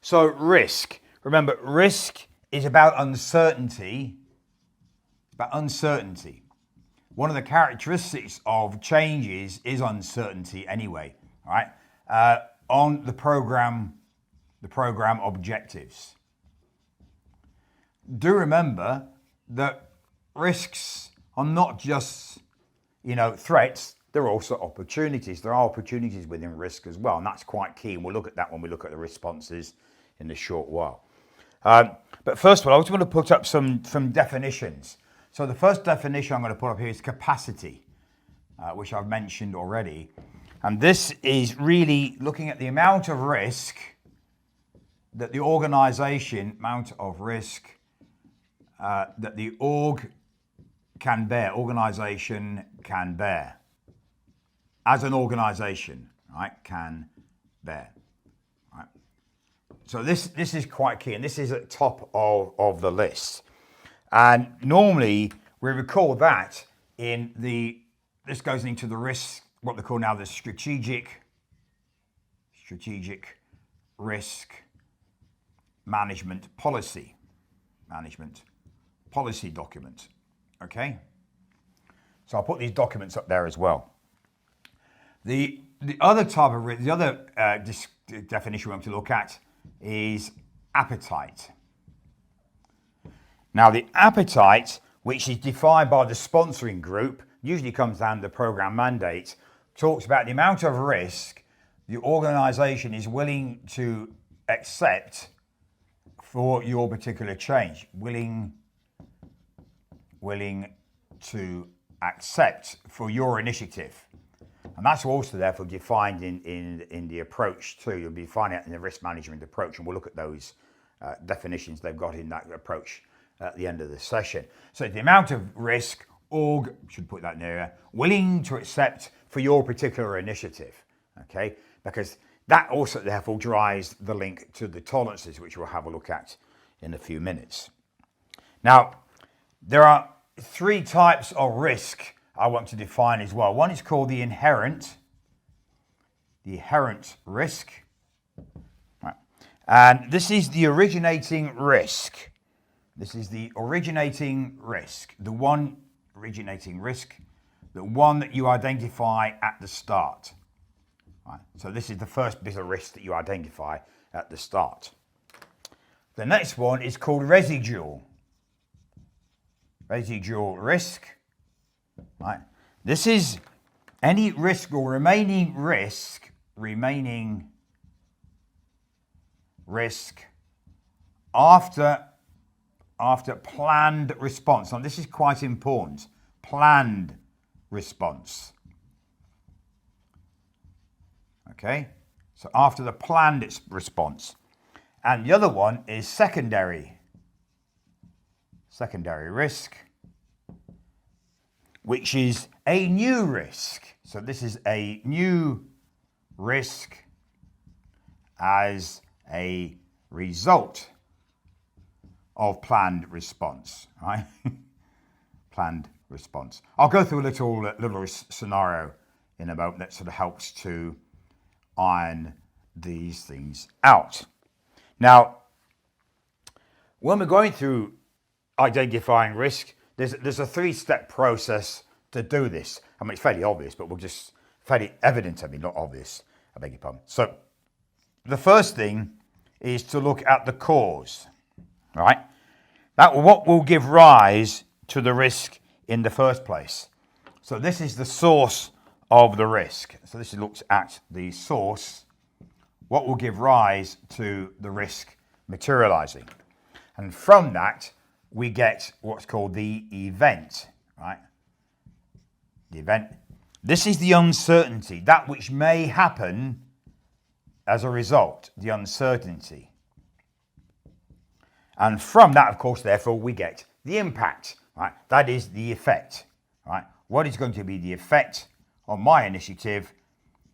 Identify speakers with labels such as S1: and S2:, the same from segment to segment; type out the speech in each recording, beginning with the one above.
S1: So risk. Remember, risk is about uncertainty. One of the characteristics of changes is uncertainty anyway, right? On the program objectives. Do remember that risks are not just, threats, they're also opportunities. There are opportunities within risk as well, and that's quite key. And we'll look at that when we look at the responses in a short while. But first of all, I just want to put up some definitions. So the first definition I'm going to put up here is capacity, which I've mentioned already. And this is really looking at the amount of risk that the organization, that the organization can bear. As an organization, right, can bear. Right. So this is quite key, and this is at the top of the list. And normally we recall that this goes into the risk, what they call now the strategic risk management policy document. Okay, so I'll put these documents up there as well. The other type of risk, the other definition we want to look at is appetite. Now, the appetite, which is defined by the sponsoring group, usually comes down to the program mandate, talks about the amount of risk the organization is willing to accept for your particular change. Willing to accept for your initiative. And that's also therefore defined in the approach too. You'll be finding it in the risk management approach, and we'll look at those definitions they've got in that approach at the end of the session. So the amount of risk should put that in there, willing to accept for your particular initiative, okay? Because that also therefore drives the link to the tolerances, which we'll have a look at in a few minutes. Now, there are three types of risk I want to define as well. One is called the inherent risk. Right. And this is the originating risk. The one that you identify at the start. Right. So this is the first bit of risk that you identify at the start. The next one is called residual risk. Right. This is any risk or remaining risk after planned response. Now this is quite important. Planned response. Okay, so after the planned response. And the other one is secondary risk, which is a new risk. So this is a new risk as a result of planned response, right? Planned response. I'll go through a little scenario in a moment that sort of helps to iron these things out. Now, when we're going through identifying risk, there's a three-step process to do this. I mean, it's fairly obvious, but fairly evident, not obvious, I beg your pardon. So the first thing is to look at the cause, right? What will give rise to the risk in the first place. So this is the source of the risk. So this looks at the source, what will give rise to the risk materializing. And from that, we get what's called the event, right? The event. This is the uncertainty, that which may happen as a result, the uncertainty. And from that, of course, therefore, we get the impact, right? That is the effect, right? What is going to be the effect on my initiative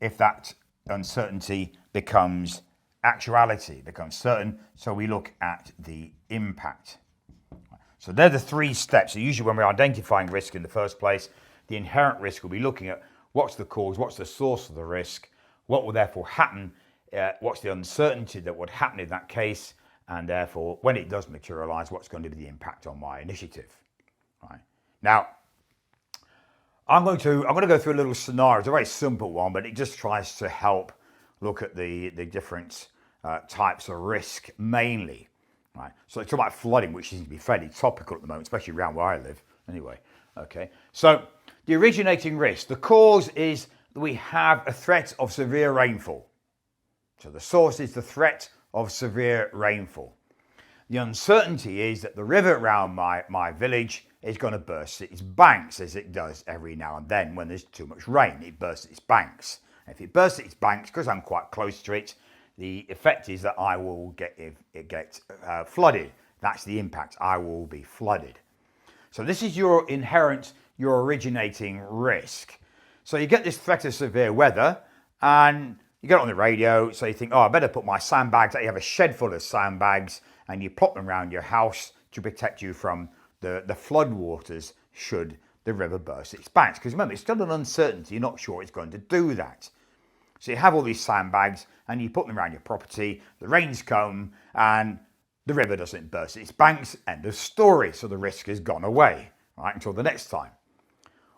S1: if that uncertainty becomes actuality, becomes certain? So we look at the impact. So they're the three steps. So usually when we're identifying risk in the first place, the inherent risk will be looking at what's the cause, what's the source of the risk, what will therefore happen what's the uncertainty that would happen in that case, and therefore, when it does materialize, what's going to be the impact on my initiative. Right. Now, I'm going to go through a little scenario. It's a very simple one, but it just tries to help look at the different types of risk mainly. Right. So it's about flooding, which seems to be fairly topical at the moment, especially around where I live. Anyway, okay. So the originating risk, the cause is that we have a threat of severe rainfall. So the source is the threat of severe rainfall. The uncertainty is that the river around my village is going to burst its banks, as it does every now and then when there's too much rain. It bursts its banks. If it bursts its banks, because I'm quite close to it, the effect is that I will get flooded. That's the impact. I will be flooded. So this is your originating risk. So you get this threat of severe weather, and you get it on the radio, so you think, oh, I better put my sandbags. You have a shed full of sandbags, and you plop them around your house to protect you from the flood waters should the river burst its banks. Because remember, it's still an uncertainty. You're not sure it's going to do that. So you have all these sandbags, and you put them around your property. The rains come, and the river doesn't burst its banks. End of story. So the risk has gone away, right, until the next time.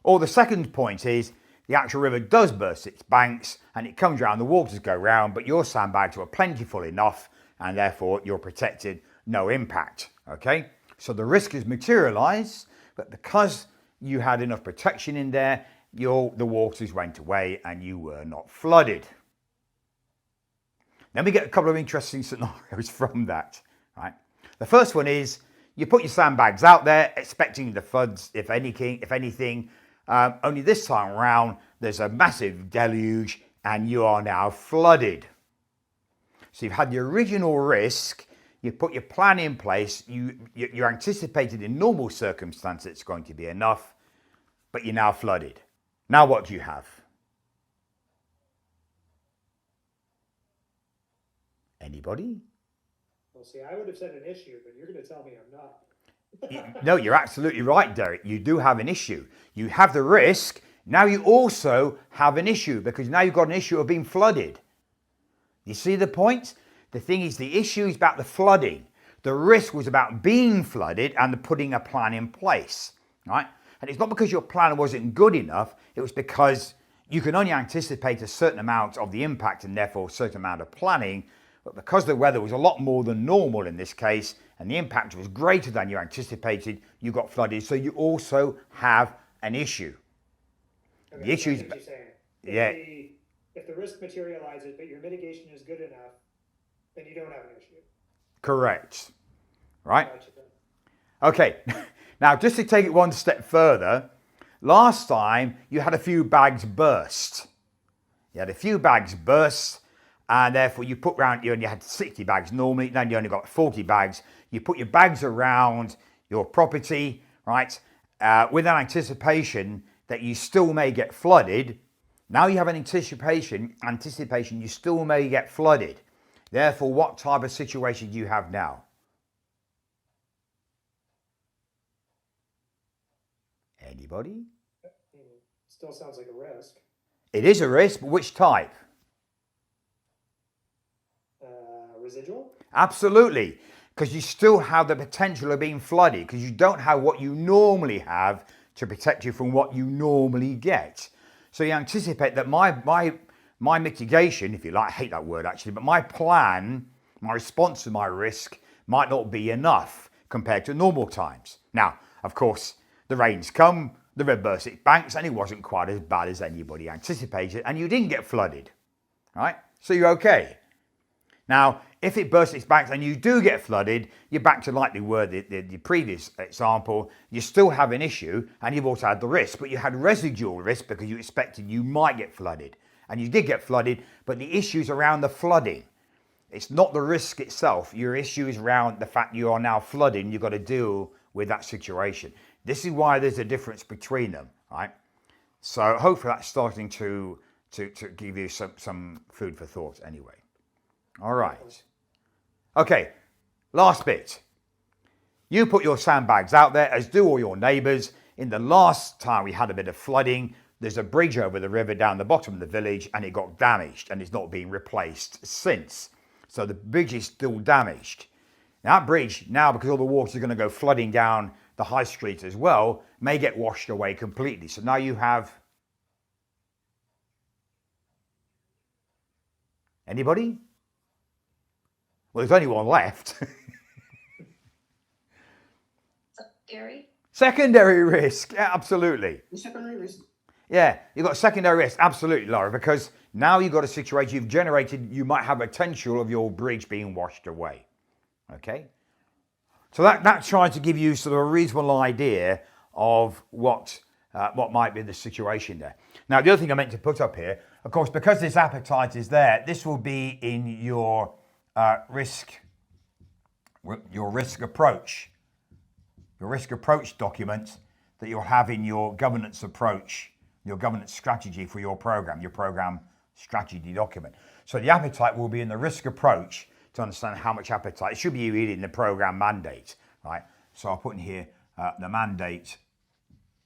S1: Or the second point is, the actual river does burst its banks and it comes around, the waters go round, but your sandbags were plentiful enough and therefore you're protected, no impact, okay? So the risk is materialised, but because you had enough protection in there, the waters went away and you were not flooded. Then we get a couple of interesting scenarios from that, right? The first one is, you put your sandbags out there expecting the floods, if anything, only this time around, there's a massive deluge and you are now flooded. So you've had the original risk, you put your plan in place, you anticipated in normal circumstances it's going to be enough, but you're now flooded. Now what do you have? Anybody?
S2: Well, see, I would have said an issue, but you're going to tell me I'm not.
S1: No, you're absolutely right, Derek. You do have an issue. You have the risk. Now you also have an issue because now you've got an issue of being flooded. You see the point? The thing is, the issue is about the flooding. The risk was about being flooded and putting a plan in place, right? And it's not because your plan wasn't good enough. It was because you can only anticipate a certain amount of the impact and therefore a certain amount of planning. But because the weather was a lot more than normal in this case, and the impact was greater than you anticipated, you got flooded. So you also have an issue.
S2: Okay,
S1: the issue is,
S2: if the risk materializes, but your mitigation is good enough, then you don't have an issue.
S1: Correct. Right? Okay. Now, just to take it one step further, last time you had a few bags burst. You had a few bags burst, and therefore you put round, you only had 60 bags normally, then you only got 40 bags. You put your bags around your property, right, with an anticipation that you still may get flooded. Now you have an anticipation you still may get flooded. Therefore, what type of situation do you have now? Anybody?
S2: Still sounds like a risk.
S1: It is a risk, but which type?
S2: Residual?
S1: Absolutely, because you still have the potential of being flooded because you don't have what you normally have to protect you from what you normally get. So you anticipate that my mitigation, if you like, I hate that word actually, but my plan, my response to my risk might not be enough compared to normal times. Now, of course, the rains come, the river bursts its banks, and it wasn't quite as bad as anybody anticipated, and you didn't get flooded, right? So you're okay. Now, if it bursts its banks and you do get flooded, you're back to like the previous example. You still have an issue and you've also had the risk, but you had residual risk because you expected you might get flooded. And you did get flooded, but the issue is around the flooding. It's not the risk itself. Your issue is around the fact you are now flooded and you've got to deal with that situation. This is why there's a difference between them, right? So hopefully that's starting to give you some food for thought anyway. All right. Okay, last bit. You put your sandbags out there, as do all your neighbours. In the last time we had a bit of flooding, there's a bridge over the river down the bottom of the village and it got damaged and it's not been replaced since. So the bridge is still damaged. Now, that bridge, now because all the water is going to go flooding down the high street as well, may get washed away completely. So now you have... Anybody? Well, there's only one left.
S3: Secondary?
S1: Secondary risk, yeah, absolutely.
S2: Secondary risk.
S1: Yeah, you've got secondary risk, absolutely, Laura, because now you've got a situation you've generated, you might have a potential of your bridge being washed away. Okay? So that's trying to give you sort of a reasonable idea of what might be the situation there. Now, the other thing I meant to put up here, of course, because this appetite is there, this will be in your risk approach. Your risk approach document that you'll have in your governance approach, your governance strategy for your program strategy document. So the appetite will be in the risk approach to understand how much appetite. It should be really in the program mandate, right? So I'll put in here the mandate.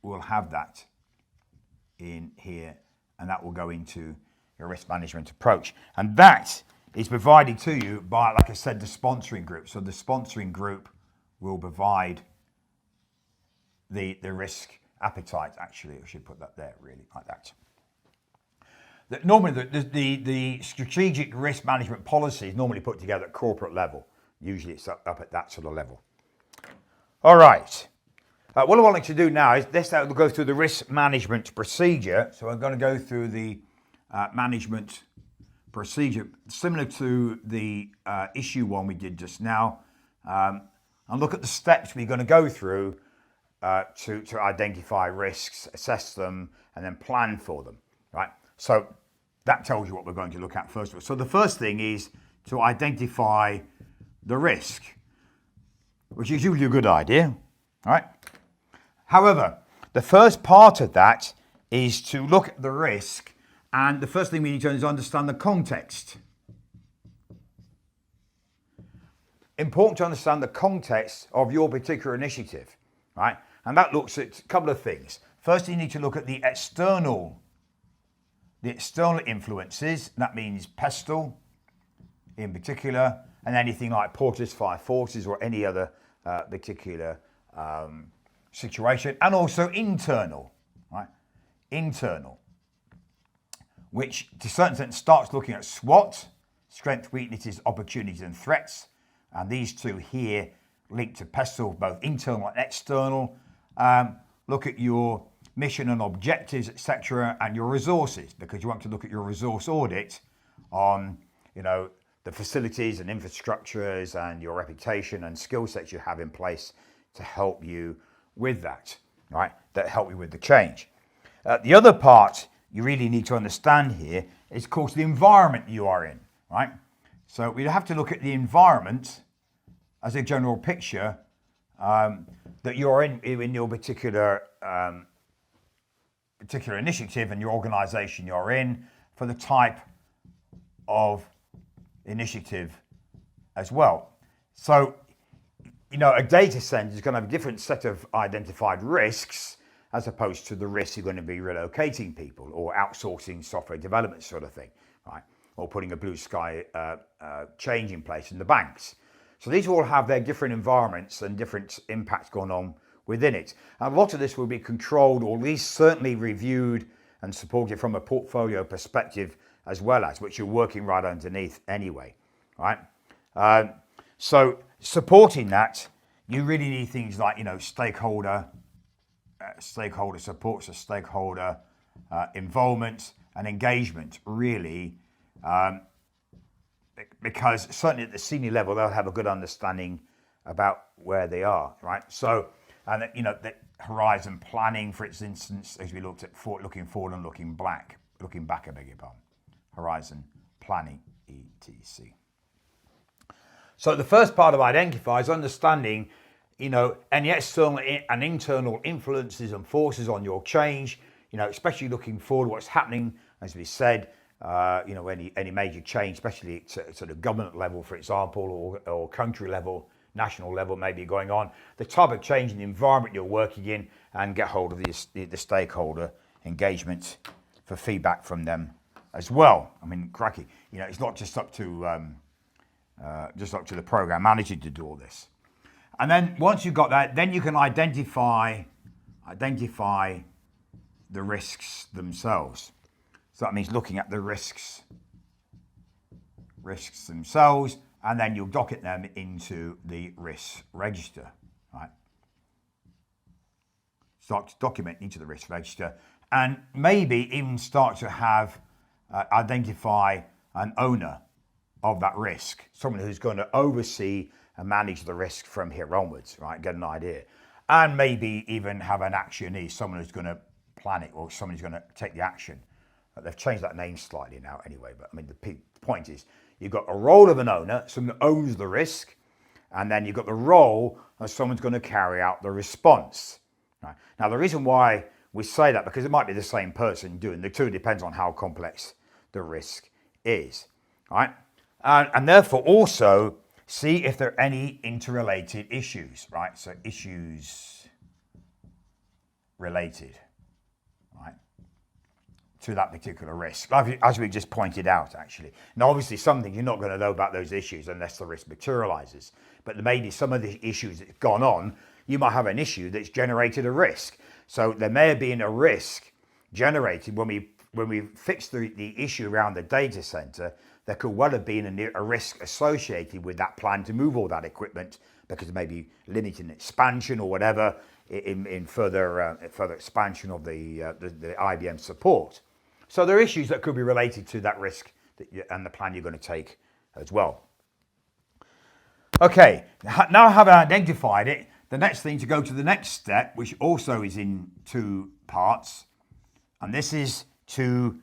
S1: We'll have that in here, and that will go into your risk management approach. And that is provided to you by, like I said, the sponsoring group. So the sponsoring group will provide the risk appetite. Actually, I should put that there, really, like that. Normally, the strategic risk management policy is normally put together at corporate level. Usually it's up at that sort of level. All right. What I want to do now is let's go through the risk management procedure. So I'm going to go through the management procedure, similar to the issue one we did just now, and look at the steps we're going to go through to identify risks, assess them, and then plan for them, right? So that tells you what we're going to look at first of all. So the first thing is to identify the risk, which is usually a good idea, right? However, the first part of that is to look at the risk, and the first thing we need to do is understand the context. Important to understand the context of your particular initiative, right? And that looks at a couple of things. First, you need to look at the external influences. That means pestle in particular, and anything like porters, fire forces, or any other particular situation, and also internal, right? Internal, which to a certain extent starts looking at SWOT, strengths, weaknesses, opportunities, and threats. And these two here link to pestle, both internal and external. Look at your mission and objectives, etc., and your resources, because you want to look at your resource audit on, the facilities and infrastructures and your reputation and skill sets you have in place to help you with that, right? That help you with the change. The other part you really need to understand here is, of course, the environment you are in, right? So we have to look at the environment as a general picture that you're in your particular initiative and your organization you're in, for the type of initiative as well. So, a data center is going to have a different set of identified risks as opposed to the risks you're going to be relocating people or outsourcing software development sort of thing, right? Or putting a blue sky change in place in the banks. So these all have their different environments and different impacts going on within it. And a lot of this will be controlled, or at least certainly reviewed and supported from a portfolio perspective as well as, which you're working right underneath anyway, right? So supporting that, you really need things like, stakeholder support, so stakeholder involvement and engagement, really, because certainly at the senior level, they'll have a good understanding about where they are, right? So, and the horizon planning, for instance, as we looked at looking forward and looking back, I beg your pardon, horizon planning, etc. So the first part of identify is understanding, any external and internal influences and forces on your change, especially looking forward, what's happening, as we said, any major change, especially at sort of government level, for example, or country level, national level maybe going on, the type of change in the environment you're working in, and get hold of the stakeholder engagement for feedback from them as well. I mean, cracky. You know, it's not just up to the program manager to do all this. And then once you've got that, then you can identify the risks themselves. So that means looking at the risks themselves, and then you'll docket them into the risk register, right? Start to document into the risk register, and maybe even start to have identify an owner of that risk, someone who's going to oversee and manage the risk from here onwards, right? Get an idea, and maybe even have an actionee, someone who's going to plan it, or someone who's going to take the action. They've changed that name slightly now anyway, but I mean, the point is, you've got a role of an owner, someone that owns the risk, and then you've got the role of someone's going to carry out the response. Right? Now, the reason why we say that, because it might be the same person doing the two, depends on how complex the risk is, right? And therefore also see if there are any interrelated issues, right? So issues related, right, to that particular risk, as we just pointed out, actually. Now, obviously, some things you're not going to know about those issues unless the risk materializes. But there may be some of the issues that have gone on. You might have an issue that's generated a risk. So there may have been a risk generated when we fixed the issue around the data center. There could well have been a risk associated with that plan to move all that equipment, because maybe limiting expansion or whatever in further expansion of the IBM support. So there are issues that could be related to that risk and the plan you're going to take as well. Okay, now having identified it, the next thing to go to the next step, which also is in two parts, and this is to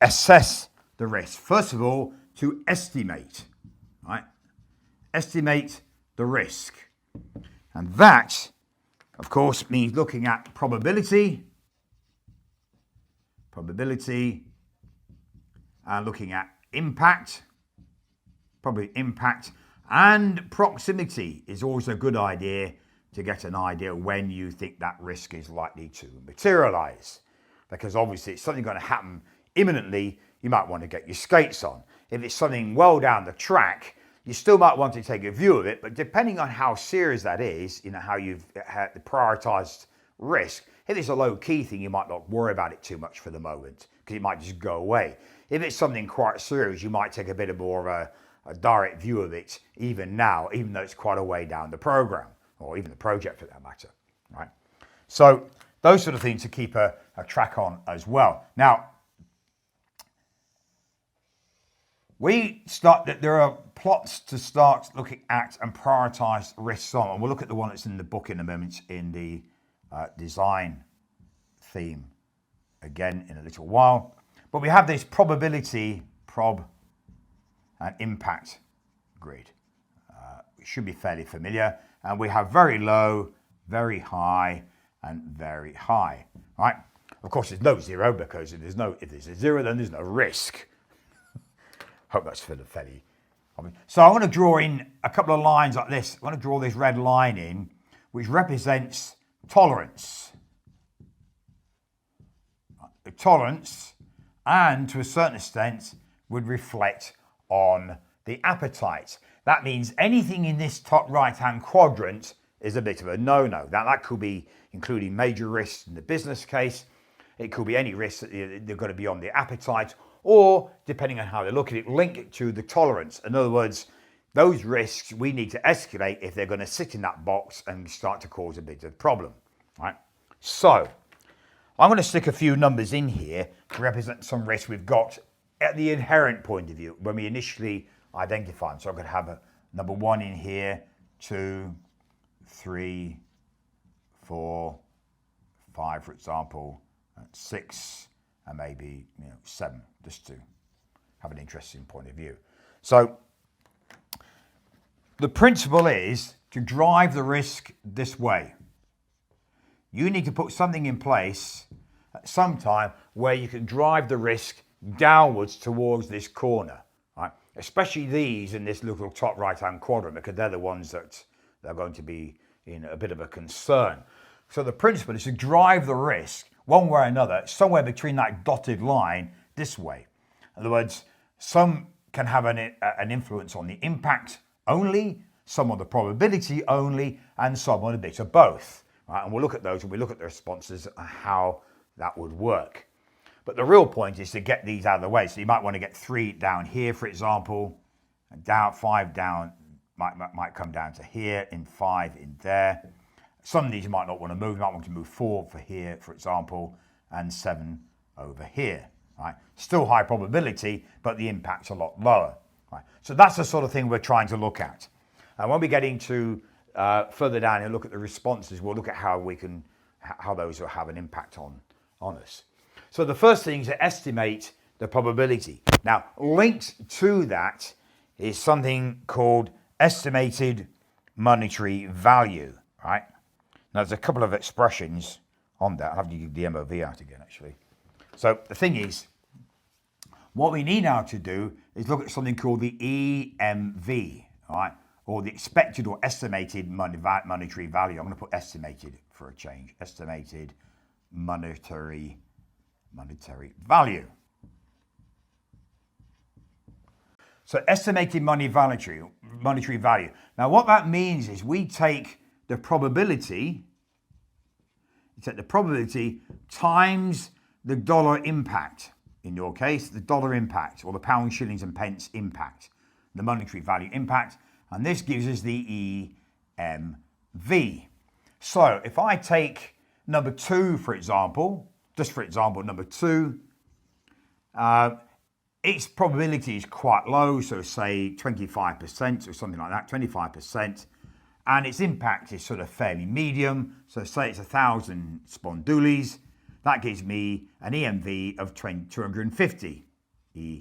S1: assess the risk. First of all, to estimate, right? Estimate the risk. And that, of course, means looking at probability, and looking at impact, probably impact, and proximity is always a good idea to get an idea when you think that risk is likely to materialize. Because obviously it's something going to happen imminently, you might want to get your skates on. If it's something well down the track, you still might want to take a view of it, but depending on how serious that is, you know, how you've prioritized risk, if it's a low-key thing, you might not worry about it too much for the moment, because it might just go away. If it's something quite serious, you might take a bit more of a direct view of it, even now, even though it's quite a way down the program, or even the project for that matter, right? So those sort of things to keep a track on as well. Now, there are plots to start looking at and prioritize risks on, and we'll look at the one that's in the book in a moment in the design theme again in a little while. But we have this probability, and impact grid. It should be fairly familiar, and we have very low, very high, and very high, right? Of course, there's no zero, because if there's a zero, then there's no risk. Hope that's fairly obvious. So I want to draw in a couple of lines like this. I want to draw this red line in, which represents tolerance. Tolerance, and to a certain extent, would reflect on the appetite. That means anything in this top right-hand quadrant is a bit of a no-no. That could be including major risks in the business case. It could be any risks that they're going to be on the appetite, or, depending on how they look at it, link it to the tolerance. In other words, those risks we need to escalate if they're going to sit in that box and start to cause a bit of problem, right? So, I'm going to stick a few numbers in here to represent some risks we've got at the inherent point of view when we initially identify them. So I could have a number 1 in here, 2, 3, 4, 5, for example, 6, and maybe 7, just to have an interesting point of view. So the principle is to drive the risk this way. You need to put something in place at some time where you can drive the risk downwards towards this corner, right? Especially these in this little top right-hand quadrant, because they're the ones that are going to be in a bit of a concern. So the principle is to drive the risk one way or another, somewhere between that dotted line this way. In other words, some can have an influence on the impact only, some on the probability only, and some on a bit of both. Right? And we'll look at those and we'll look at the responses and how that would work. But the real point is to get these out of the way. So you might want to get 3 down here, for example, and down 5 down, might come down to here, in 5 in there. Some of these you might not want to move. You might want to move 4 for here, for example, and 7 over here. Right? Still high probability, but the impact's a lot lower. Right? So that's the sort of thing we're trying to look at. And when we get into further down and look at the responses, we'll look at how those will have an impact on us. So the first thing is to estimate the probability. Now, linked to that is something called estimated monetary value, right? Now, there's a couple of expressions on that. I'll have to give the MOV out again, actually. So the thing is, what we need now to do is look at something called the EMV, right? Or the expected or estimated monetary value. I'm going to put estimated for a change. Estimated monetary value. So estimated monetary value. Now what that means is we take the probability, times the dollar impact. In your case, the dollar impact, or the pounds, shillings and pence impact, the monetary value impact, and this gives us the EMV. So if I take number 2, for example, just for example, number 2, its probability is quite low, so say 25% or something like that, 25%, and its impact is sort of fairly medium, so say it's 1,000 spondoolies. That gives me an EMV of 250 EMV.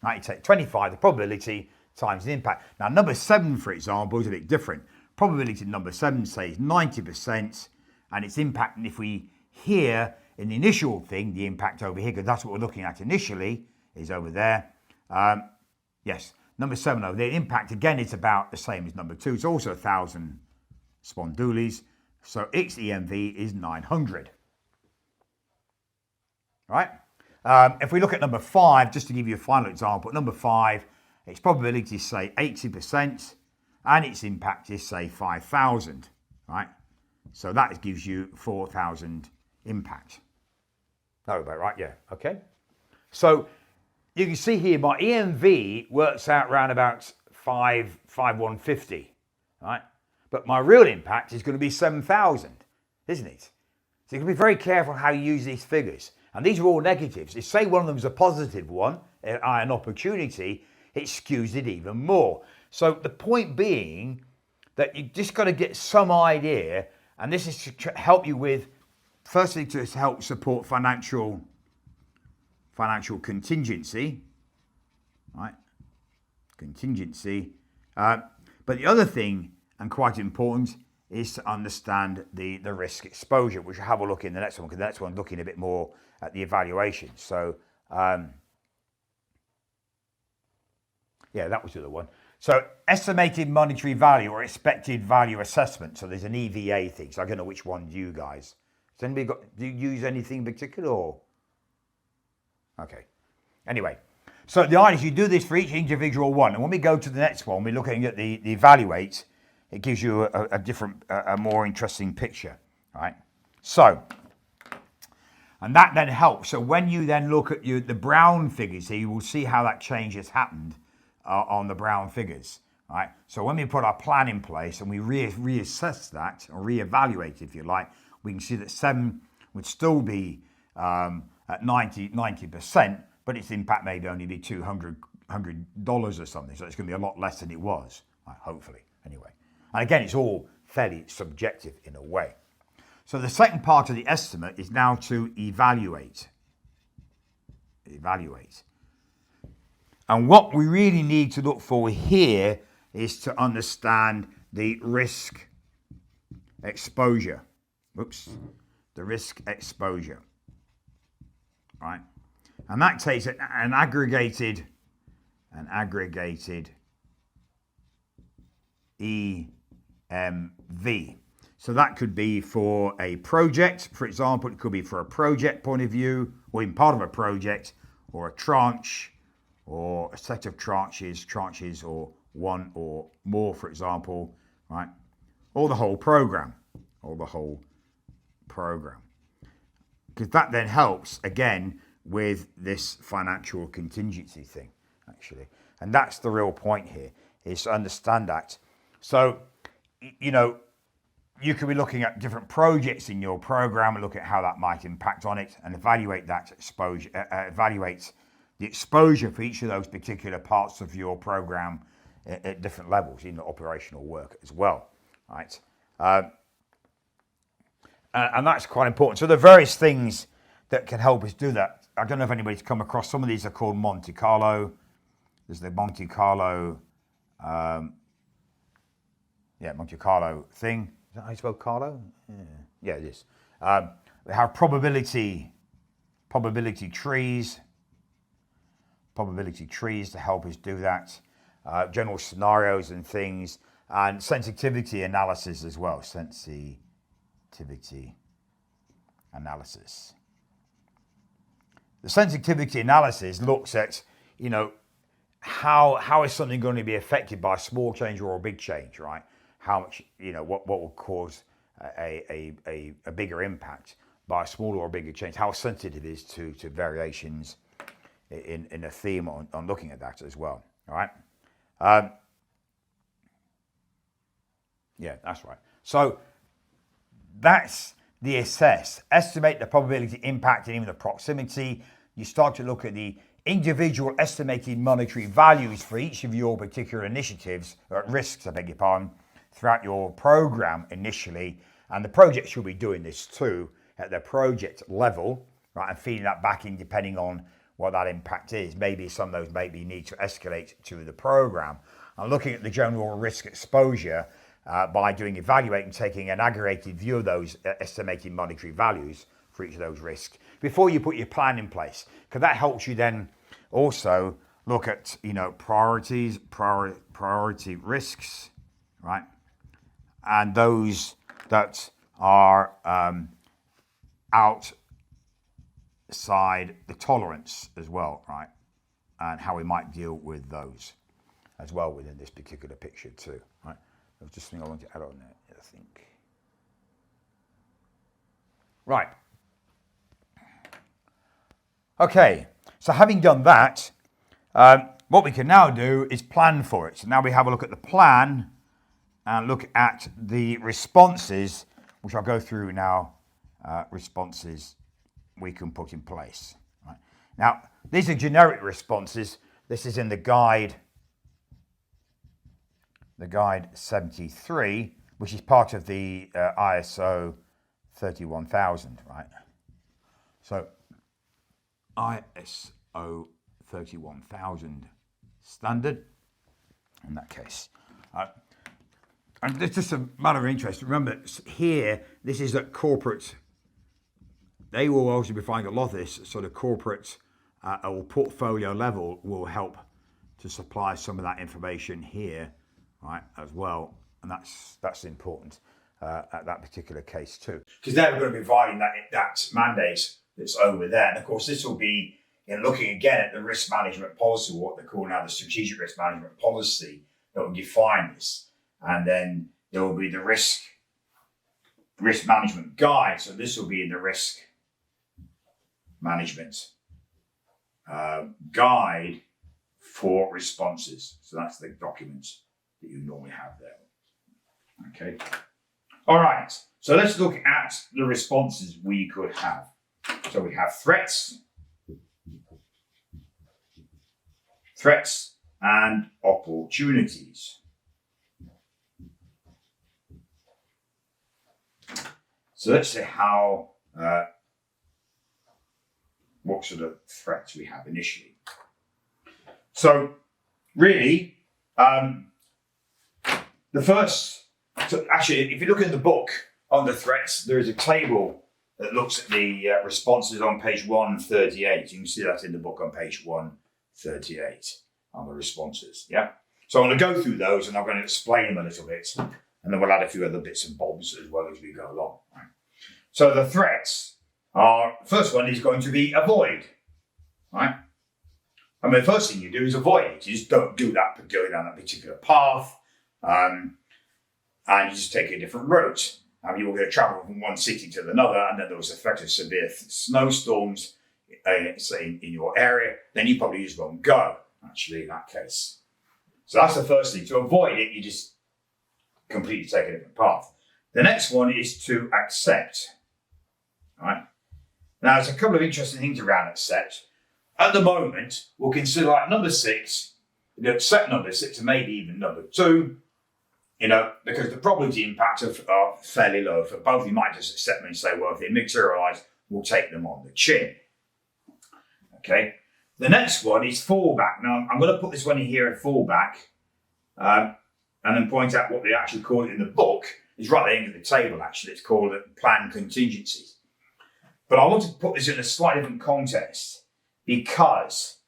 S1: Right, you take 25, the probability, times the impact. Now, number 7, for example, is a bit different. Probability number 7, say, is 90%, and its impact, and if we here, in the initial thing, the impact over here, because that's what we're looking at initially, is over there. Yes, number 7 over there. The impact, again, is about the same as number 2. It's also 1,000 spondoolies. So its EMV is 900. Right? If we look at number 5, just to give you a final example, number 5, its probability is, say, 80%, and its impact is, say, 5,000. Right? So that gives you 4,000 impact. That about right? Yeah. Okay. So you can see here my EMV works out around about 5,150. Right? But my real impact is going to be 7,000, isn't it? So you can be very careful how you use these figures. And these are all negatives. If say one of them is a positive one, an opportunity, it skews it even more. So the point being that you just got to get some idea, and this is to help you with, firstly, to help support financial contingency, right? Contingency. But the other thing, and quite important, is to understand the risk exposure, which we'll have a look in the next one, because the next one's looking a bit more at the evaluation. So, yeah, that was the other one. So, estimated monetary value or expected value assessment. So, there's an EVA thing. So, I don't know which one you guys. Has anybody do you use anything in particular? Or? Okay. Anyway, so the idea is you do this for each individual one. And when we go to the next one, we're looking at the evaluate. It gives you a different, a more interesting picture, right? So, and that then helps. So when you then look at the brown figures here, you will see how that change has happened on the brown figures, right? So when we put our plan in place and we reassess that, or reevaluate, if you like, we can see that 7 would still be at 90%, but its impact may only be $200 or something. So it's going to be a lot less than it was, right? Hopefully, anyway. And again, it's all fairly subjective in a way. So the second part of the estimate is now to evaluate. And what we really need to look for here is to understand the risk exposure. The risk exposure. Right? And that takes an aggregated EMV. So that could be for a project, for example. It could be for a project point of view, or in part of a project, or a tranche, or a set of tranches, or one or more, for example, right? Or the whole program, because that then helps again with this financial contingency thing, actually. And that's the real point here, is to understand that. So, you know, you could be looking at different projects in your program and look at how that might impact on it and evaluate that exposure, evaluate the exposure for each of those particular parts of your program at different levels in the operational work as well, right? And that's quite important. So there are various things that can help us do that. I don't know if anybody's come across, some of these are called Monte Carlo. There's the Monte Carlo, Monte Carlo thing. Is that how you spell Carlo? Yeah, it is. They have probability trees to help us do that. General scenarios and things, and sensitivity analysis as well. Sensitivity analysis. The sensitivity analysis looks at, you know, how is something going to be affected by a small change or a big change, right? How much, you know, what will cause a bigger impact by a smaller or bigger change? How sensitive it is to variations in a theme on looking at that as well, all right? Yeah, that's right. So that's the assess. Estimate the probability impact and even the proximity. You start to look at the individual estimated monetary values for each of your particular initiatives, or risks, I beg your pardon, throughout your program initially. And the project should be doing this too at the project level, right? And feeding that back in depending on what that impact is. Maybe some of those maybe need to escalate to the program. And looking at the general risk exposure by evaluating, taking an aggregated view of those estimated monetary values for each of those risks before you put your plan in place, because that helps you then also look at, you know, priority risks, right? And those that are outside the tolerance as well, right? And how we might deal with those as well within this particular picture too, right? There's just something I want to add on there, I think. Right. Okay, so having done that, what we can now do is plan for it. So now we have a look at the plan and look at the responses, which I'll go through now, responses we can put in place. Right. Now, these are generic responses. This is in the guide 73, which is part of the ISO 31000, right? So ISO 31000 standard in that case. And it's just a matter of interest. Remember here, this is at corporate. They will also be finding a lot of this sort of corporate or portfolio level will help to supply some of that information here, right, as well. And that's important at that particular case too. Because they're going to be providing that mandate that's over there. And of course, this will be in looking again at the risk management policy, what they call now the strategic risk management policy that will define this. And then there will be the risk management guide. So this will be in the risk management guide for responses. So that's the document that you normally have there. Okay. All right. So let's look at the responses we could have. So we have threats and opportunities. So let's see how, what sort of threats we have initially. So really, the first, so actually, if you look in the book on the threats, there is a table that looks at the responses on page 138. You can see that in the book on page 138 on the responses, yeah? So I'm going to go through those and I'm going to explain them a little bit And then we'll add a few other bits and bobs as well as we go along. Right? So the threats are, first one is going to be avoid, right? I mean, the first thing you do is avoid it. You just don't do that, go down that particular path, and you just take a different route. You were going to travel from one city to another, and then there was a threat of severe snowstorms, say in your area, then you probably just won't go, actually, in that case. So that's the first thing. To avoid it, you just completely take a different path. The next one is to accept. All right? Now, there's a couple of interesting things around accept. At the moment, we'll consider like number 6, you accept number 6 and maybe even number 2, because the probability impact are fairly low for both. You might just accept them and say, well, if they materialise, we'll take them on the chin. Okay. The next one is fallback. Now, I'm going to put this one in here, a fallback, and then point out what they actually call it in the book. It's right at the end of the table, actually. It's called planned contingencies. But I want to put this in a slightly different context because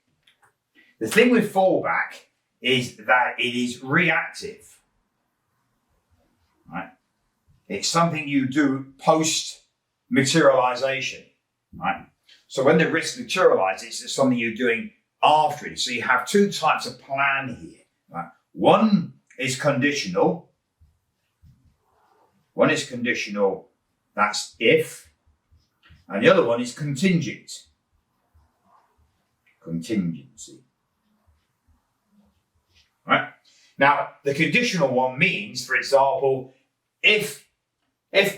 S1: the thing with fallback is that it is reactive. Right? It's something you do post-materialization. Right? So when the risk materializes, it's something you're doing after it. So you have two types of plan here. Right? One is conditional. One is conditional, that's if. And the other one is contingent. Contingency. Right? Now, the conditional one means, for example, if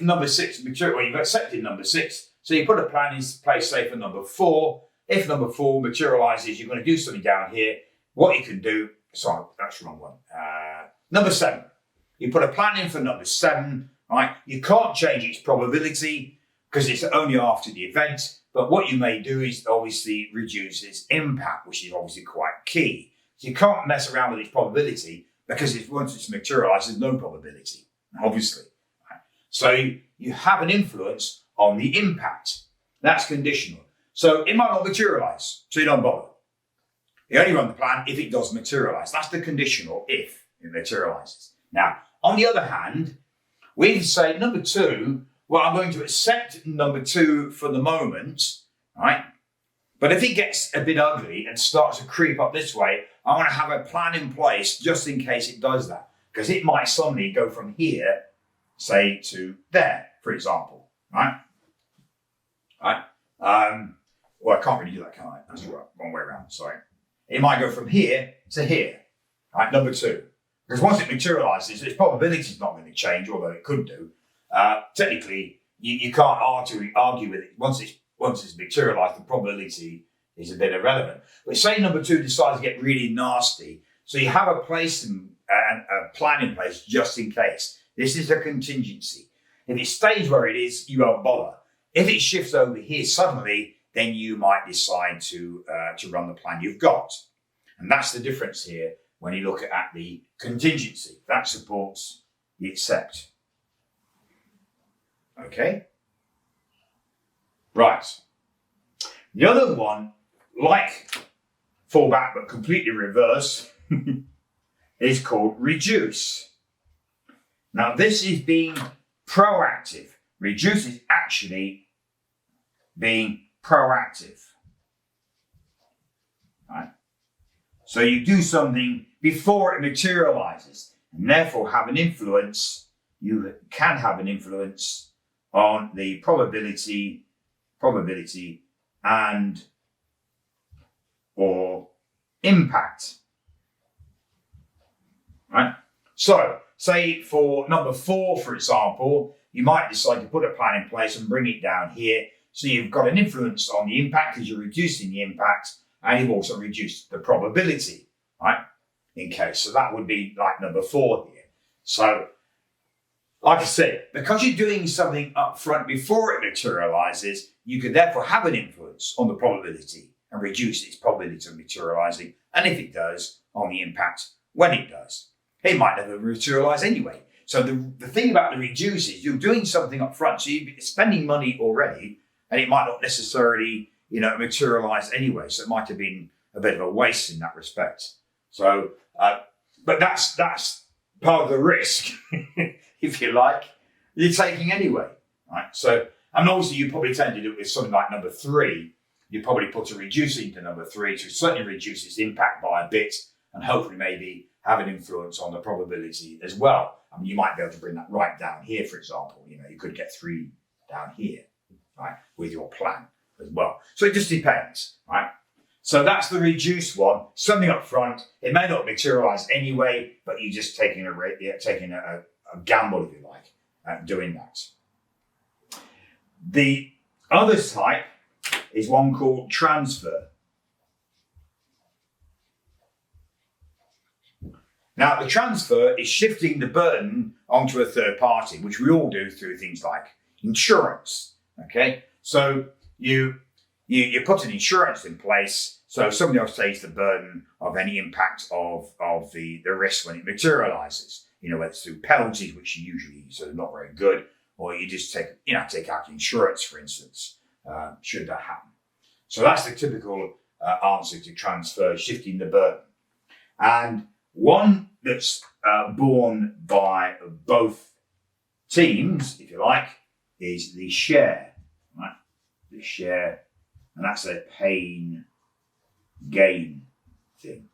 S1: number 6 material, well, you've accepted number 6, so you put a plan in place, say, for number 4. If number 4 materializes, you're going to do something down here. What you can do, sorry, that's the wrong one. Number 7. You put a plan in for number 7, right? You can't change its probability because it's only after the event. But what you may do is obviously reduce its impact, which is obviously quite key. So you can't mess around with its probability because once it's materialized, there's no probability, obviously. Right? So you have an influence on the impact. That's conditional. So it might not materialize, so you don't bother. You only run the plan if it does materialize. That's the conditional if it materializes. Now, on the other hand, we say number 2, well, I'm going to accept number 2 for the moment, right? But if it gets a bit ugly and starts to creep up this way, I want to have a plan in place just in case it does that. Because it might suddenly go from here, say, to there, for example, right? Right? Well, I can't really do that, can I? That's the wrong way around, sorry. It might go from here to here, right? Number 2. Because once it materializes, its probability is not going to change, although it could do. Technically, you can't argue with it. Once it's materialized, the probability is a bit irrelevant. But say number 2 decides to get really nasty, so you have a place and a plan in place just in case. This is a contingency. If it stays where it is, you won't bother. If it shifts over here suddenly, then you might decide to run the plan you've got. And that's the difference here when you look at the contingency. That supports the accept. Okay? Right. The other one, like fallback but completely reverse, is called reduce. Now this is being proactive. Reduce is actually being proactive. Right? So you do something before it materializes and therefore have an influence. You can have an influence on the probability and or impact. Right? So, say for number 4, for example, you might decide to put a plan in place and bring it down here. So you've got an influence on the impact because you're reducing the impact and you've also reduced the probability, right? In case. So that would be like number 4 here. So, like I said, because you're doing something up front before it materializes, you can therefore have an influence on the probability and reduce its probability of materializing. And if it does, on the impact when it does. It might never materialize anyway. So the thing about the reduce is you're doing something up front, so you're spending money already, and it might not necessarily, materialize anyway. So it might have been a bit of a waste in that respect. So, but that's part of the risk, if you like, you're taking anyway, right? So, and obviously you probably tend to do it with something like number 3. You probably put a reducer into number 3 to certainly reduce its impact by a bit and hopefully maybe have an influence on the probability as well. I mean, you might be able to bring that right down here, for example. You know, you could get 3 down here, right, with your plan as well. So it just depends, right? So that's the reduced one, something up front. It may not materialize anyway, but you're just taking a gamble, if you like, at doing that. The other type is one called transfer. Now, the transfer is shifting the burden onto a third party, which we all do through things like insurance. Okay, so you put an insurance in place, so somebody else takes the burden of any impact of the risk when it materializes. You know, whether it's through penalties, which are usually sort of not very good, or you just take out insurance, for instance, should that happen. So that's the typical answer to transfer, shifting the burden. And one that's borne by both teams, if you like, is the share, right? The share, and that's a pain gain thing.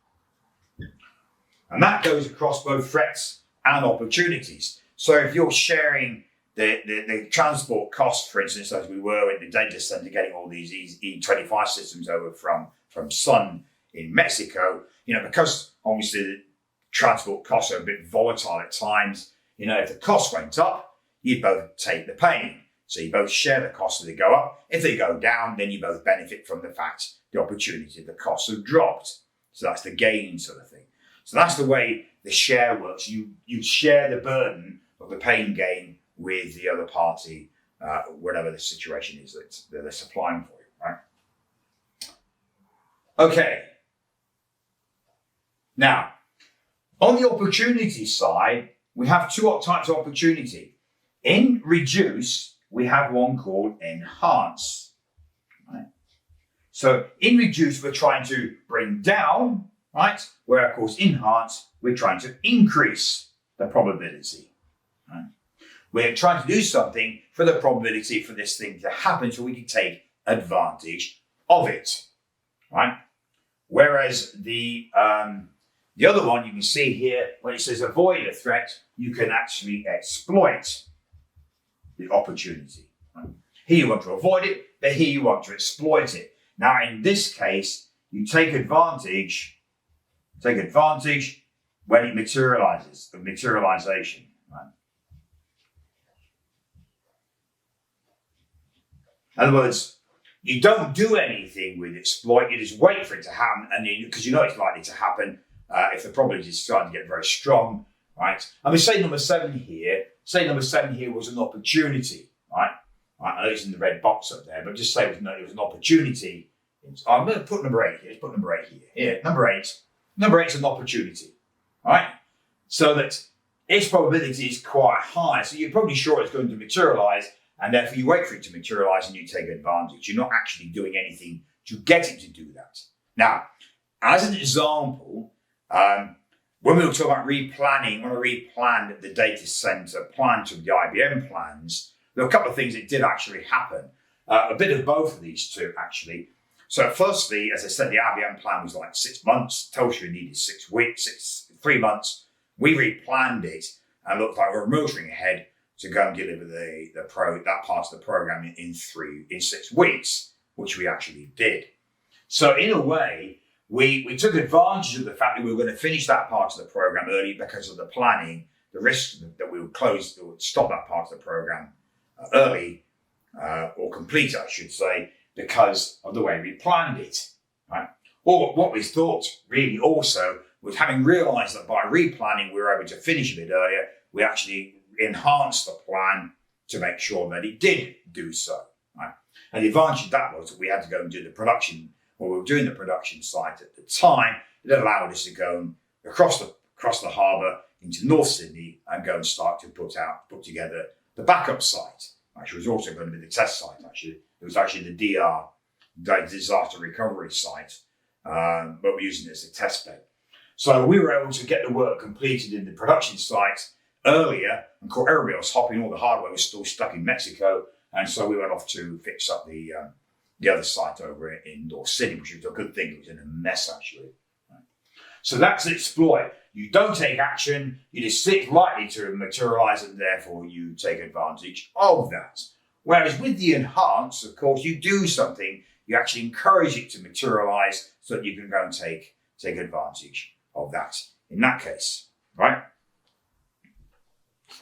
S1: And that goes across both threats and opportunities. So if you're sharing the transport costs, for instance, as we were in the data center getting all these E25 systems over from Sun in Mexico, you know, because obviously the transport costs are a bit volatile at times, you know, if the cost went up, you both take the pain. So you both share the costs as they go up. If they go down, then you both benefit from the fact the opportunity, the costs have dropped. So that's the gain sort of thing. So that's the way the share works. You share the burden of the pain gain with the other party, whatever the situation is that they're supplying for you, right? Okay. Now, on the opportunity side, we have 2 types of opportunity. In reduce, we have one called enhance. Right? So in reduce, we're trying to bring down, right? Where, of course, enhance, we're trying to increase the probability. Right? We're trying to do something for the probability for this thing to happen so we can take advantage of it. Right? Whereas the other one, you can see here, when it says avoid a threat, you can actually exploit the opportunity. Right? Here you want to avoid it, but here you want to exploit it. Now, in this case, you take advantage when it materializes, the materialization. Right? In other words, you don't do anything with exploit, you just wait for it to happen, and because you know it's likely to happen if the probability is starting to get very strong, right? And we say number 7 here was an opportunity, right? I know it's in the red box up there, but just say it was an opportunity. I'm going to put number 8 here. Let's put number 8 here. Here, number 8. Number 8 is an opportunity, right? So that its probability is quite high. So you're probably sure it's going to materialize, and therefore you wait for it to materialize and you take advantage. You're not actually doing anything to get it to do that. Now, as an example, when we were talking about replanning, when we replanned the data center plan to the IBM plans, there were a couple of things that did actually happen. A bit of both of these two, actually. So firstly, as I said, the IBM plan was like 6 months. Telstra needed 3 months. We replanned it and looked like we were motoring ahead to go and deliver that part of the program in 6 weeks, which we actually did. So in a way, we took advantage of the fact that we were going to finish that part of the program early because of the planning, the risk that we would stop that part of the program early, or complete, I should say, because of the way we planned it. Right? Or what we thought really also was, having realized that by replanning we were able to finish a bit earlier, we actually enhanced the plan to make sure that it did do so. Right? And the advantage of that was that we had to go and do the production. When we were doing the production site at the time, it allowed us to go across the harbour into North Sydney and go and start to put together the backup site, which was also going to be the test site. Actually, it was actually the DR, the disaster recovery site, but we're using it as a test bed. So we were able to get the work completed in the production site earlier, and everybody else hopping, all the hardware was still stuck in Mexico, and so we went off to fix up the other site over in North City, which was a good thing. It was in a mess, actually. So that's exploit. You don't take action, you just sit likely to materialize, and therefore you take advantage of that. Whereas with the enhance, of course, you do something, you actually encourage it to materialize so that you can go and take advantage of that in that case, right?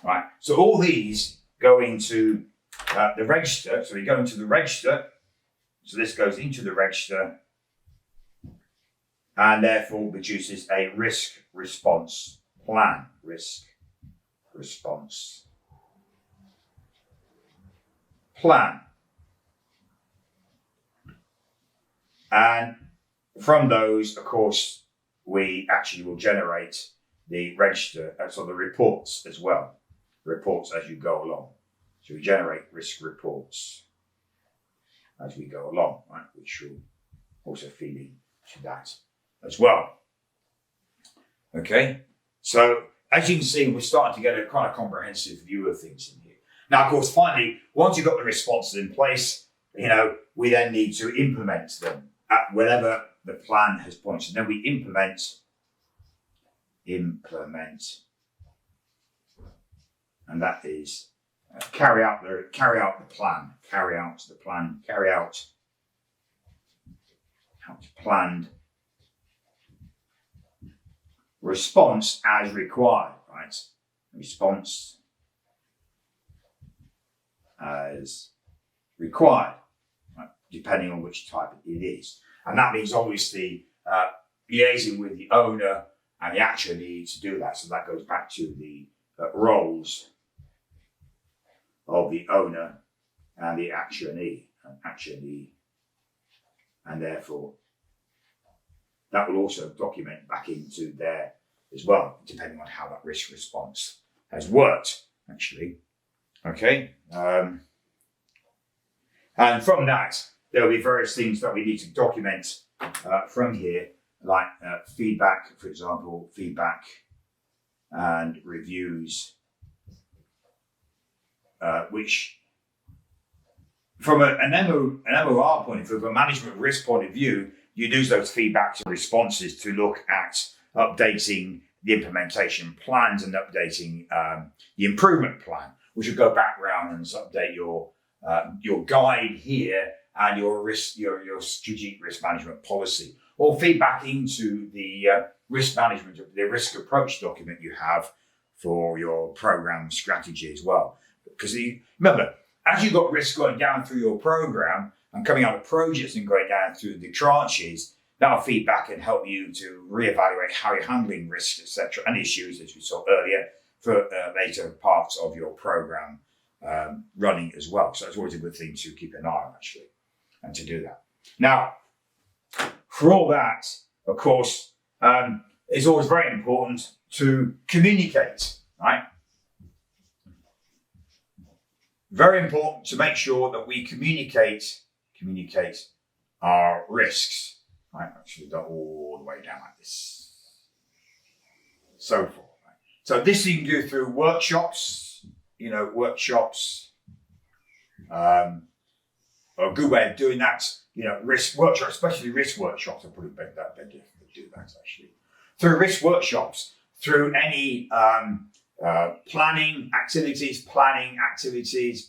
S1: Right, so all these go into the register. So we go into the register. So this goes into the register and therefore produces a risk response plan. Risk response plan. And from those, of course, we actually will generate the register, so the reports as well. Reports as you go along. So we generate risk reports as we go along, right? Which will also feed into that as well. Okay, so as you can see, we're starting to get a kind of comprehensive view of things in here. Now, of course, finally, once you've got the responses in place, we then need to implement them at whatever the plan has pointed. Then we implement, and that is carry out the plan, planned response as required, right? Response as required, right? Depending on which type it is. And that means obviously liaising with the owner and the actionee to do that. So that goes back to the roles of the owner and the actionee, and therefore that will also document back into there as well, depending on how that risk response has worked, actually. Okay. And from that, there will be various things that we need to document from here, like feedback, for example, feedback and reviews, which from an MOR point of view, from a management risk point of view, you use those feedbacks and responses to look at updating the implementation plans and updating the improvement plan, which will go back round and update your guide here and your strategic risk management policy, or feedback into the risk management, the risk approach document you have for your program strategy as well. Because remember, as you've got risk going down through your program and coming out of projects and going down through the tranches, that'll feed back and help you to reevaluate how you're handling risks, etc., and issues, as we saw earlier, for later parts of your program running as well. So that's always a good thing to keep an eye on, actually, and to do that. Now, for all that, of course, it's always very important to communicate, right? Very important to make sure that we communicate our risks. Right, actually done all the way down like this. So forth. Right? So this you can do through workshops, a good way of doing that, risk workshops, especially risk workshops, are probably better to do that actually. Through risk workshops, through any planning activities,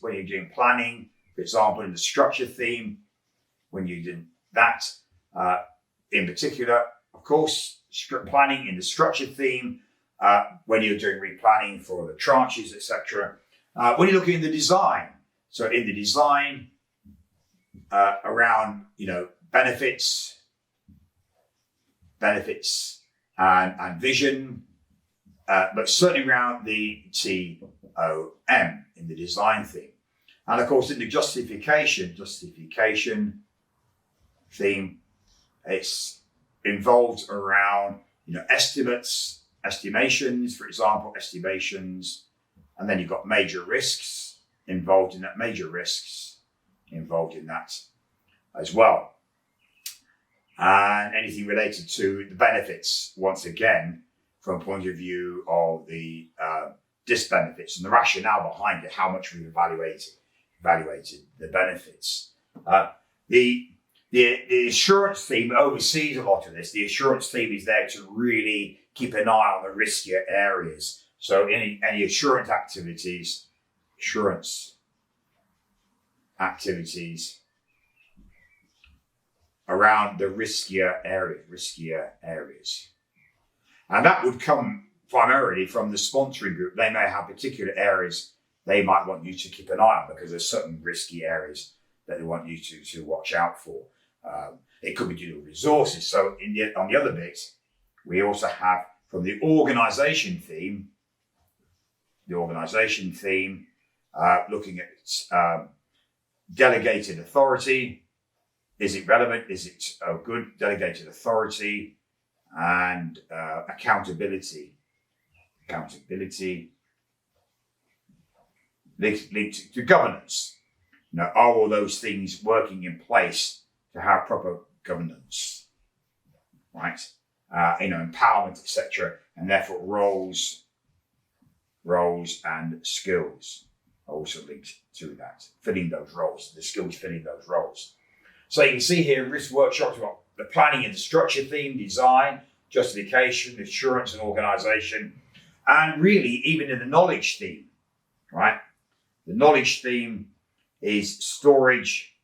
S1: when you're doing planning, for example, in the structure theme, when you did that, in particular, of course, planning in the structure theme, when you're doing replanning for the tranches, etc. When you're looking in the design, so in the design around, benefits and vision, but certainly around the TOM in the design theme. And of course, in the justification theme, it's involved around, estimations, for example, and then you've got major risks involved in that as well. and anything related to the benefits, once again, from a point of view of the disbenefits and the rationale behind it, how much we've evaluated the benefits. The assurance theme oversees a lot of this. The assurance theme is there to really keep an eye on the riskier areas. So any assurance activities around the riskier areas. And that would come primarily from the sponsoring group. They may have particular areas they might want you to keep an eye on because there's certain risky areas that they want you to watch out for. It could be due to resources. So on the other bit, we also have from the organisation theme, looking at delegated authority. Is it relevant? Is it a good delegated authority? And accountability linked to governance. Now, are all those things working in place to have proper governance, right? Empowerment, etc., and therefore roles and skills are also linked to that. Filling those roles, the skills filling those roles. So you can see here in risk workshops, we've got the planning and the structure theme, design, justification, assurance and organisation, and really even in the knowledge theme, right? The knowledge theme is storage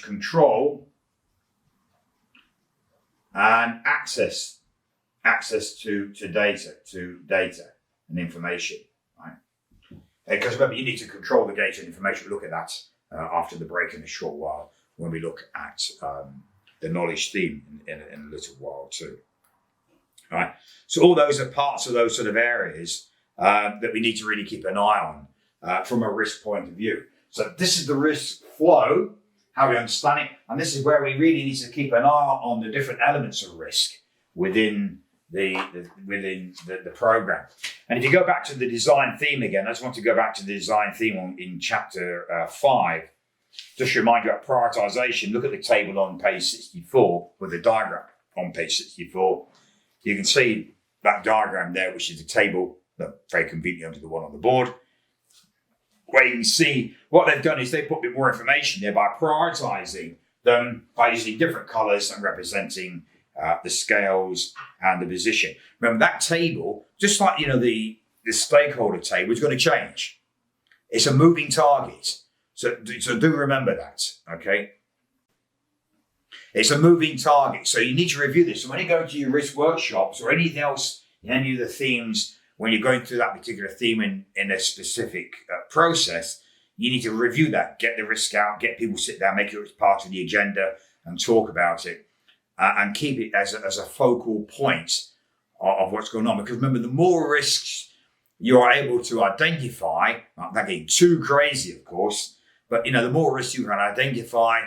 S1: control, and access to data and information, right? Because remember, you need to control the data and information. We'll look at that after the break in a short while when we look at the knowledge theme in a little while too. All right. So all those are parts of those sort of areas that we need to really keep an eye on from a risk point of view. So this is the risk flow, how we understand it, and this is where we really need to keep an eye on the different elements of risk within the program. And if you go back to the design theme again, I just want to go back to the design theme in chapter 5. Just to remind you about prioritization. Look at the table on page 64 with the diagram on page 64. You can see that diagram there, which is the table, very conveniently under the one on the board, where you can see what they've done is they've put a bit more information there by prioritizing them by using different colors and representing the scales and the position. Remember that table, just like the stakeholder table, is going to change. It's a moving target. So do remember that, okay? It's a moving target, so you need to review this. So when you go to your risk workshops or anything else in any of the themes, when you're going through that particular theme in a specific process, you need to review that, get the risk out, get people sit down, make it part of the agenda and talk about it and keep it as a focal point of what's going on. Because remember, the more risks you are able to identify, not getting too crazy, of course, but the more risks you can identify,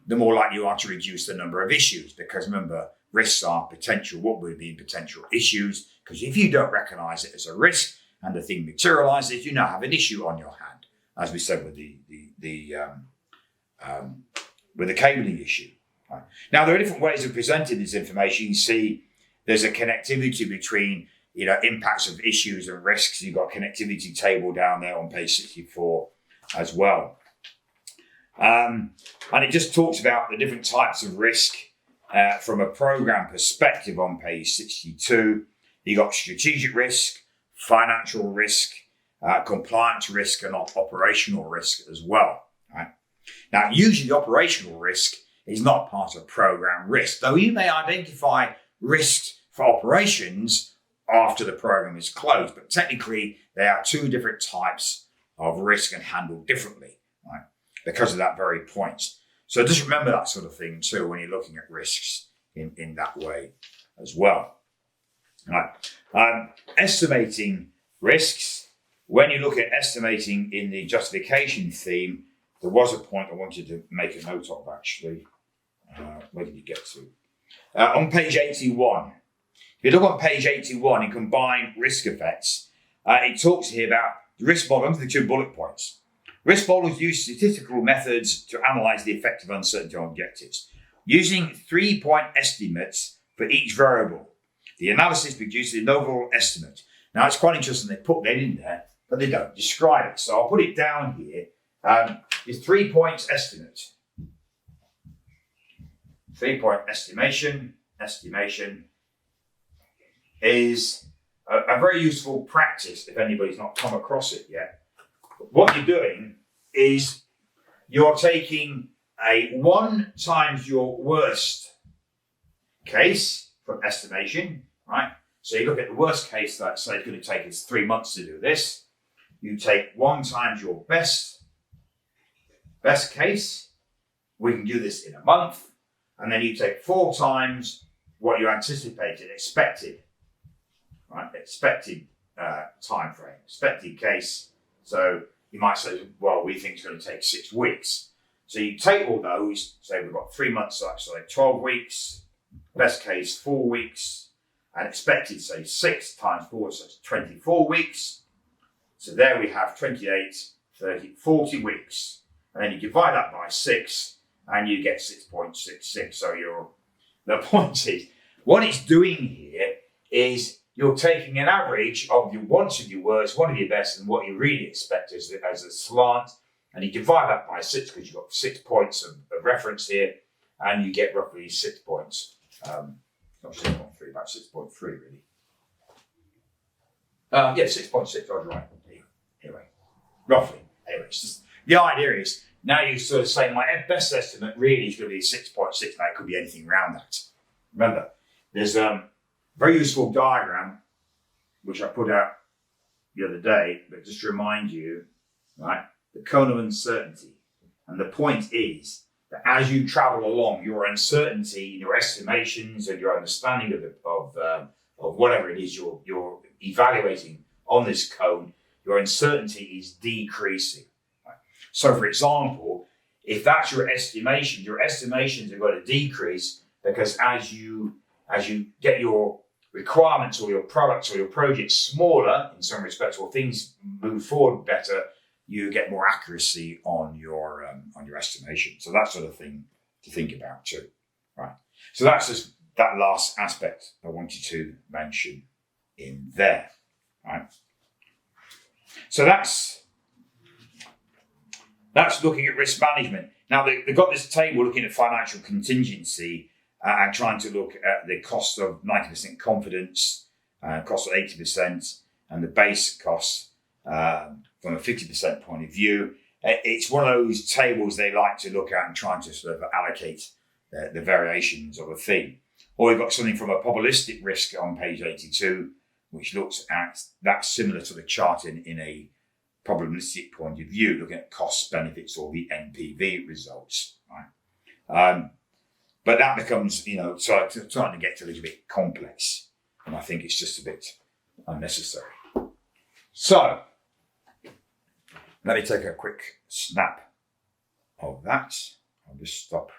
S1: the more likely you are to reduce the number of issues. Because remember, risks are potential, what would be potential issues. Because if you don't recognize it as a risk and the thing materializes, you now have an issue on your hand, as we said with the cabling issue. Right. Now, there are different ways of presenting this information. You see there's a connectivity between impacts of issues and risks. You've got a connectivity table down there on page 64 as well. And it just talks about the different types of risk from a program perspective on page 62. You've got strategic risk, financial risk, compliance risk, and operational risk as well. Right? Now, usually operational risk is not part of program risk, though you may identify risks for operations after the program is closed, but technically they are two different types of risk and handled differently, right? Because of that very point. So just remember that sort of thing too when you're looking at risks in that way as well. Right. Estimating risks. When you look at estimating in the justification theme, there was a point I wanted to make a note of actually. Where did you get to? On page 81. If you look on page 81 in combined risk effects, it talks here about the risk model, the 2 bullet points. Risk models use statistical methods to analyze the effect of uncertainty on objectives. Using 3-point estimates for each variable, the analysis produces an overall estimate. Now it's quite interesting they put that in there, but they don't describe it. So I'll put it down here. It's 3 points estimate. 3-point estimation is a very useful practice if anybody's not come across it yet. What you're doing is you're taking a 1 times your worst case from estimation, right? So you look at the worst case that say it's going to take us 3 months to do this. You take 1 times your best case. We can do this in a month. And then you take 4 times what you anticipated, expected, right? Expected time frame, expected case. So you might say, well, we think it's going to take 6 weeks. So you take all those, say we've got 3 months, so 12 weeks, best case 4 weeks, and expected, say 6 times 4, so it's 24 weeks. So there we have 28, 30, 40 weeks. And then you divide that by 6, and you get 6.66. So the point is, what it's doing here is you're taking an average of one of your worst, one of your best, and what you really expect as a slant, and you divide that by 6 because you've got 6 points of reference here, and you get roughly 6 points. Not 6.3, about 6.3 really. Yeah, 6.6, I was right. Anyway, roughly. Anyway, it's just, the idea is, now you sort of say my best estimate really is going to be 6.6. Now it could be anything around that. Remember, there's a very useful diagram which I put out the other day, but just to remind you, right, the cone of uncertainty. And the point is that as you travel along, your uncertainty, your estimations, and your understanding of whatever it is you're evaluating on this cone, your uncertainty is decreasing. So, for example, if that's your estimations are going to decrease because as you get your requirements or your products or your projects smaller in some respects, or things move forward better, you get more accuracy on your estimation. So that sort of thing to think about too, right? So that's just that last aspect I wanted to mention in there, right? So that's looking at risk management. Now, they've got this table looking at financial contingency and trying to look at the cost of 90% confidence, cost of 80%, and the base cost from a 50% point of view. It's one of those tables they like to look at and trying to sort of allocate the variations of a theme. Or we've got something from a probabilistic risk on page 82, which looks at that similar to the chart in a probabilistic point of view, looking at costs, benefits, or the NPV results, right? But that becomes, starting to get a little bit complex, and I think it's just a bit unnecessary. So, let me take a quick snap of that. I'll just stop